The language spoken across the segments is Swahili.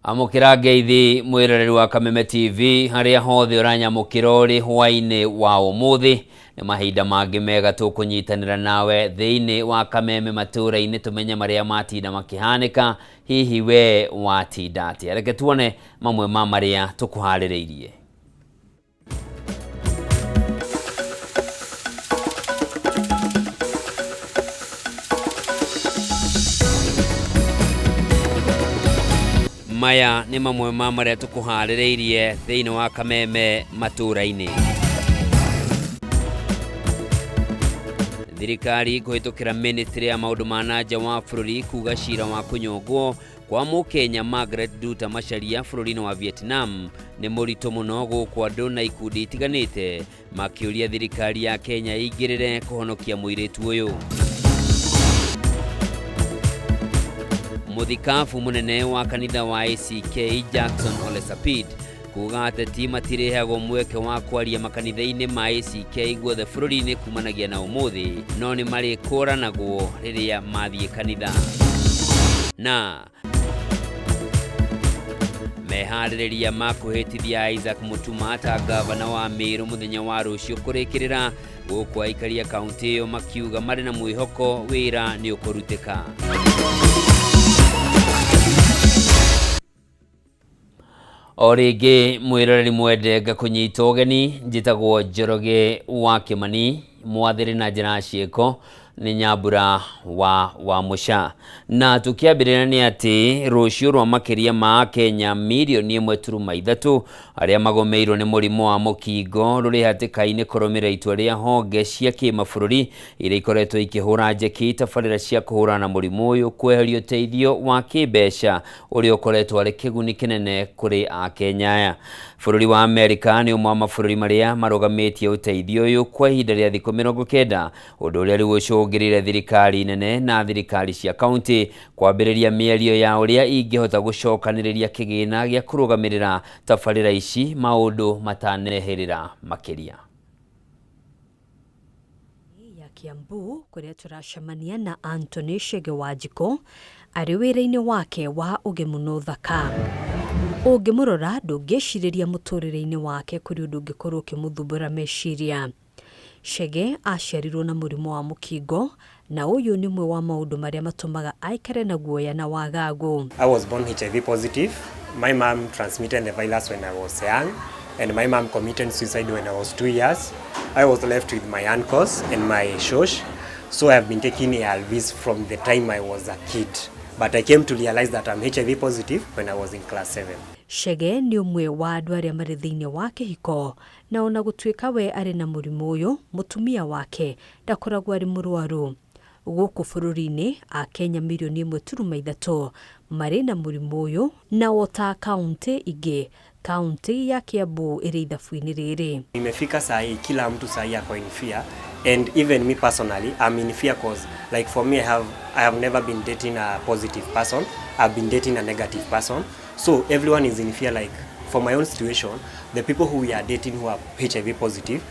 Amukira ngeithi mwiroreri wa Kameme TV haria hothe uranyamukira uri hwaini wa umuthi ni mahinda mangi mega tukunyitanira nawe thiini wa Kameme matura-ini tumenye maria matinda makihanika hihi we watinda atia. Reke tuone mamwe ma maria tukuhaririirie. Maya ni mamwe ma maria tukuhaririirie thiini wa Kameme matura-ini. Thirikari kuhitukira ministry ya maundu ma nanja wa bururi kuga cira wa kunyongwo kwa Mukenya Margaret Nduta macharia bururi-ini wa Vietnam ni murito muno gukwa andu na ikundi itiganite makiuria thirikari ya Kenya igirire kuhonokia muiritu uyu. Muthikabu munene wa kanitha wa ACK Jackson Ole Sapit kuga ateti matirehagwo mweke wa kwaria makanitha-ini ma ACK guothe bururi-ini kumanagia na umuthi no ni mari kuranagwo riria mathie kanitha. Na mehaririria makuhitithia Isaac Mutuma ta gavana wa Meru muthenya wa rucio kurikirira gukwa ikaria kaunti iyo makiuga mari na mwihoko wira ni ukurutika. Origi mwiroreri mwendenga kunyita ugeni njitagwo Njoroge wa Kimani mwathiri na njira ciiko ni Nyambura wa Musha. Na tukiambirira ni ati rucio rwa makiria ma Kenya milioni 1.3 aria magomeirwo ni murimo wa mukingo ruri hatikaini kurumira itua ria honge cia kimabũrũri iria ikoretwo ikihura njeki tabarĩra cia kuhurana na murimo uyu kweheria uteithio wa kibeca uria ukoretwo ari kiguni kinene kuri Akenya aya. Bũrũri wa Amerika ni umwe wa mabũrũri maria marugamitie uteithio uyu kwa ihinda ria thikũ 90 undu uria riu ucungirire thirikari nene na thirikari cia kaunti kwambĩrĩria mĩario ya uria ingihota gucokanĩrĩria kigina gia kurugamirira tabarĩra ici maundu mataneherera makiria. Ya Kiambu kuria turacemania na Anthony Chege Wanjiko ari wira-ini wake wa ugimuno thaka. Ungimurora ndungiciriria muturire-ini wake kuri undu ungikorwo ukimuthumbura meciria. Chege aciarirwo na murimo wa mukingo na uyu ni mwe wa maundu maria matumaga aikare na guoya na wagagu. I was born HIV positive. My mom transmitted the virus when I was young and my mom committed suicide when I was 2 years. I was left with my uncles and my shosh. So I have been taking ARVs from the time I was a kid. But I came to realize that I'm HIV positive when I was in class 7. Chege ni umwe wa andu aria mari thiini wa kihiko na ona gutuika we ari na murimu uyu mutumia wake ndakoragwo ari murwaru. Guku bururi-ini Akenya milioni 1.3 mari na murimu uyu na wota kaunti ingi kaunti ya Kiambu iri ithabu-ini riri. Imefika saa hii kila mtu saa hii ako in fear and even me personally I'm in fear cause like for me I have never been dating a positive person. I've been dating a negative person. So everyone is in fear. Like for my own situation, the people who we are dating who are HIV positive,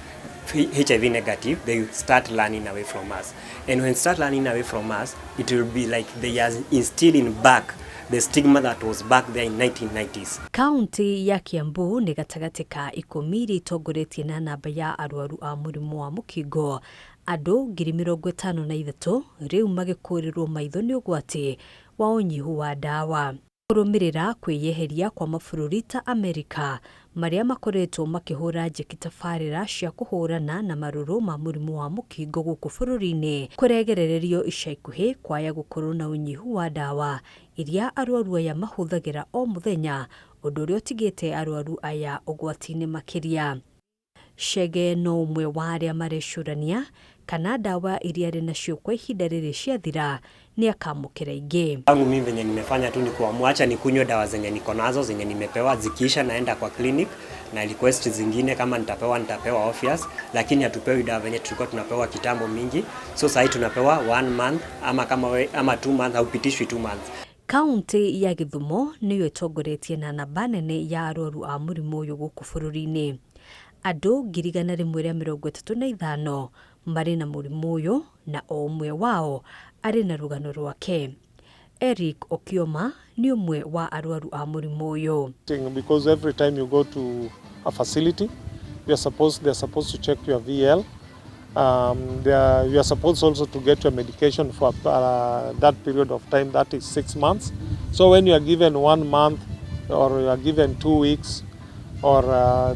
HIV negative, they start running away from us. And when start running away from us, it will be like they are instilling back the stigma that was back there in 1990s. Kaunti ya Kiambu ni gatagati ka 10 itongoretie na namba ya arwaru a murimu wa mukingo. Andu 53,000 riu magikurirwo maitho ni ugwati wa unyihu wa dawa. Kurumirira kwiyeheria kwa mabũrũri ta Amerika maria makoretwo makihura njeki tabarĩra cia kuhurana na marũrũ ma murimu wa mukingo guku bũrũri-ini kuregerererio ica ikuhi kwaya gukorwo na unyihu wa dawa iria arwaru aya mahuthagira o muthenya undu uria utigite arwaru aya ugwati-ini makiria. Chege no umwe wa aria marecurania kana dawa iria ari nacio kwa ihinda riri ciathira ni akamukira ingi. Mimi venye nimefanya tu ni kuamwacha nikunywe dawa zenye niko nazo zenye nimepewa, zikiisha naenda kwa clinic na request zingine kama nitapewa obvious, lakini hatupewi dawa venye tulikuwa tunapewa kitambo mingi. So sasa tunapewa 1 month ama 2 months au pitishwi 2 months. Kaunti ya Githumo niyo itongoretie na namba nene ya arwaru a murimu uyu guku bũrũri-ini. Andu 135 mari na murimu uyu na o umwe wao ari na rugano rwake. Eric Okioma ni umwe wa arwaru a murimu uyu. Because every time you go to a facility, they're supposed to check your VL. You are supposed also to get your medication for that period of time, that is 6 months. So when you are given 1 month or you are given 2 weeks or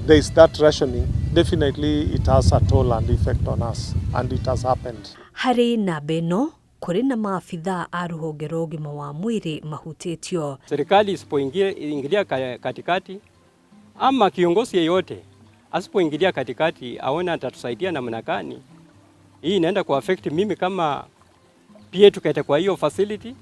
there is that rationing, definitely it has a toll and effect on us, and it has happened. Hari na beno kuri na maafitha a ruhonge rwa ũgima wa mwĩrĩ mahutĩtio. Serikali isipoingilia katikati ama kiongozi yeyote asipoingilia katikati aona atatusaidia namna gani, hii inaenda ku affect mimi kama pia tukaita kwa hiyo facility,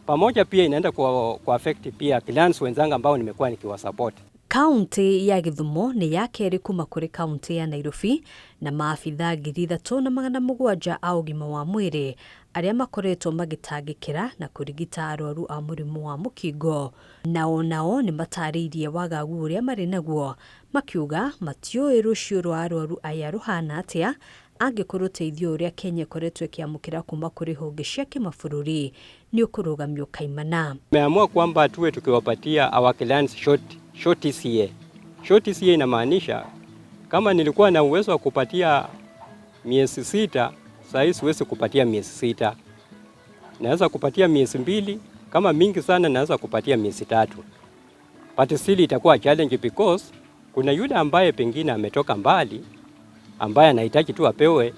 pamoja pia inaenda ku affect pia clients wenzangu ambao nimekuwa nikiwasupport. Kaunti ya Githumo ni ya keri kuma kuri kaunti ya Nairobi, na maafitha 3,700 a ũgima wa mwĩrĩ arĩa makoretwo magĩtangĩkĩra na kũrigita arwaru a mũrimũ wa mũkingo. Nao nĩ matarĩirie wagagu ũrĩa marĩ naguo, makiuga matiũĩ rũciũ rwa arwaru aya rũhana atĩa angĩkorwo ũteithio ũrĩa Kenya ĩkoretwo ĩkĩamũkĩra kuma kũrĩ honge cia kĩmabũrũri nĩ ũkũrũgamio kaimana. Tumeamua kwamba tuwe tukiwapatia our clients short TCA. Short TCA inamaanisha kama nilikuwa na uwezo wa kupatia miezi 6, sasa siwezi kupatia miezi 6. Naweza kupatia miezi 2, kama mingi sana naweza kupatia miezi 3. But still itakuwa challenge because kuna yule ambaye pengine ametoka mbali ambaye anahitaji tu apewe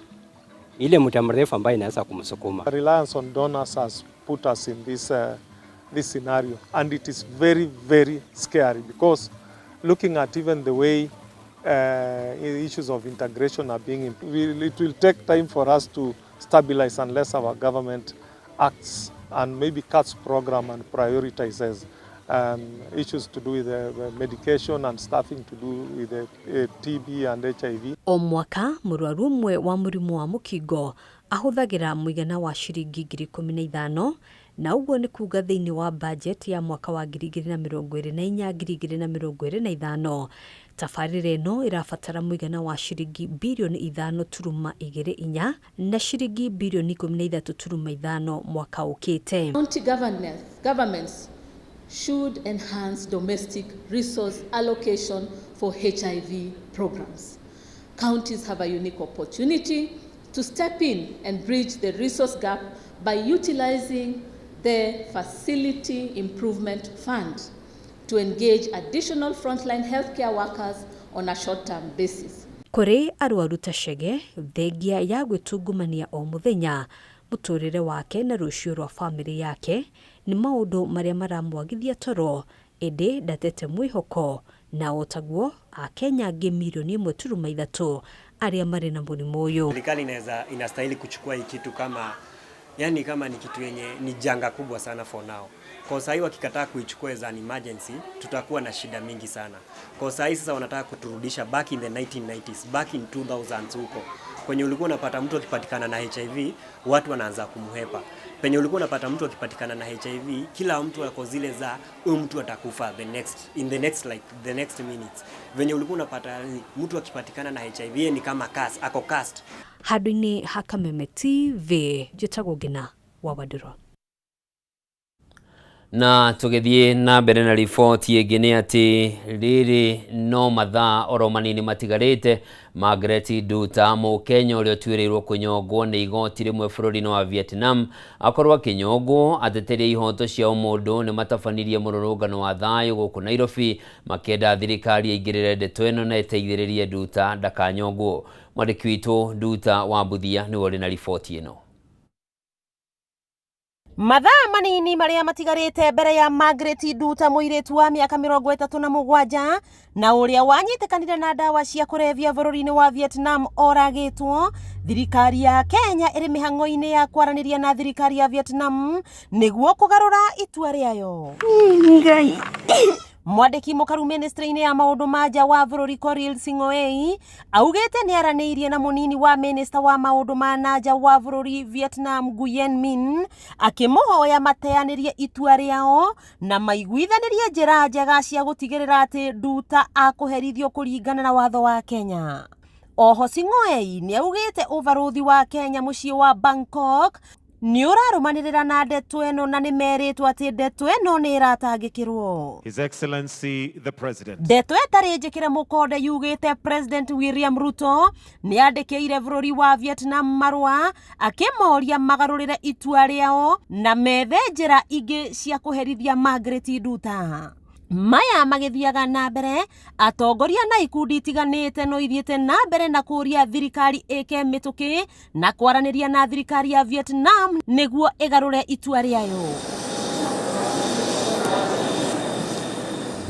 ile muda mrefu ambaye inaweza kumsukuma. Reliance on donors has put us in this scenario, and it is very, very scary because looking at even the way issues of integration are being, it will take time for us to stabilize unless our government acts and maybe cuts program and prioritizes issues to do with the medication and staffing to do with the TB and HIV. O mwaka mũrwaru ũmwe wa mũrimũ wa mũkingo ahũthagĩra mũigana wa ciringi 15,000, na ũguo nĩ kuuga thĩinĩ wa budget ya mwaka wa 2024-2025 tabarĩra ĩno ĩrabatara mũigana wa ciringi bilioni 5.24 na ciringi bilioni 13.5 mwaka ũkĩte. County governments should enhance domestic resource allocation for HIV programs. Counties have a unique opportunity to step in and bridge the resource gap by utilizing the Facility Improvement Fund to engage additional frontline healthcare workers on a short-term basis. Kuri arwaru ta Chege, thengia ya gwĩtungumania o mũthenya, mũtũrĩre wake na rũciũ rwa famĩlĩ yake ni maũndũ marĩa maramwagithia toro, ĩndĩ ndatete mwĩhoko na otaguo a Kenya 1.3 arĩa marĩ na mũrimũ ũyũ. Serikali inastahili kuchukua hii kitu kama ni kitu yenye ni janga kubwa sana for now. Kwa sasa wakikataa kuichukua as an emergency, tutakuwa na shida mingi sana. Kwa sasa wanataka kuturudisha back in the 1990s, back in 2000s huko. Kwenye ulikuwa unapata mtu akipatikana na HIV, watu wanaanza kumhepa. Penye ulikuwa unapata mtu akipatikana na HIV, kila mtu ako zile za huyu mtu atakufa in the next minutes. Venye ulikuwa unapata mtu akipatikana na HIV ni kama ako cast. Handũ-inĩ ha Kameme TV, njĩtagwo Ngina wa Wadiro. Na tũgĩthiĩ na mbere na riboti ĩngĩ nĩ atĩ rĩrĩ no mathaa oro manini matigarĩte Margaret Nduta, Mũkenya ũrĩa ũtuĩrĩirwo kũnyongwo nĩ igoti rĩmwe bũrũri-inĩ wa Vietnam akorwo akĩnyongwo ateteria ihoto cia ũmũndũ nĩ matabanirie mũrũrũngano wa thayũ gũkũ Nairobi makĩenda thirikari ĩingĩrĩre ndeto ĩno na ĩteithĩrĩrie Nduta ndakanyongwo. Mwandĩki witũ Nduta wa Buthia nĩ ũrĩ na riboti ĩno. Mathaa manini marĩa matigarĩte mbere ya Margaret Nduta, mũirĩtu wa mĩaka 37 na ũrĩa wanyitĩkanire na ndawa cia kũrebia bũrũri-inĩ wa Vietnam oragĩtwo, thirikari ya Kenya ĩrĩ mĩhang'o-inĩ ya kwaranĩria na thirikari ya Vietnam nĩguo kũgarũra itua rĩayo. Mwandĩki mũkaru ministry-inĩ ya maũndũ ma nja wa bũrũri Coril Sing'oei augĩte nĩaranĩirie na mũnini wa minister wa maũndũ ma nja wa bũrũri Vietnam Nguyen Minh akĩmũhoya mateanĩrie itua rĩao na maiguithanĩrie njĩra njega cia gũtigĩrĩra atĩ Nduta akũherithio kũringana na watho wa Kenya. Oho Sing'oei nĩaugĩte ũbarũthi wa Kenya mũciĩ wa Bangkok nĩ ũrarũmanĩrĩra na ndeto ĩno na nĩ merĩtwo atĩ ndeto ĩno nĩ ĩratangĩkĩrwo. His Excellency the President. Ndeto ĩtarĩ njĩkĩre mũkonde yugĩte President William Ruto nĩ andĩkĩire bũrũri wa Vietnam marũa akĩmoria magarũrĩre itua rĩao na methe njĩra ingĩ cia kũherithia Margaret Nduta. Maya magĩthiaga na mbere, atongoria na ikundi itiganĩte no ithiĩte na mbere na kũria thirikari ĩke mĩtũkĩ na kwaranĩria na thirikari ya Vietnam nĩguo ĩgarũre itua rĩayo.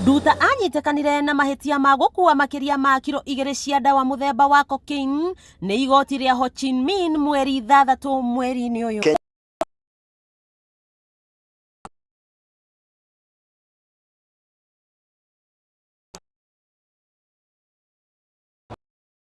Nduta anyitekanire na mahĩtia ma gũkua makĩria ma kilo 2 cia ndawa mũthemba wa cocaine nĩ igoti rĩa Ho Chi Minh mweri 6 mweri-inĩ ũyũ.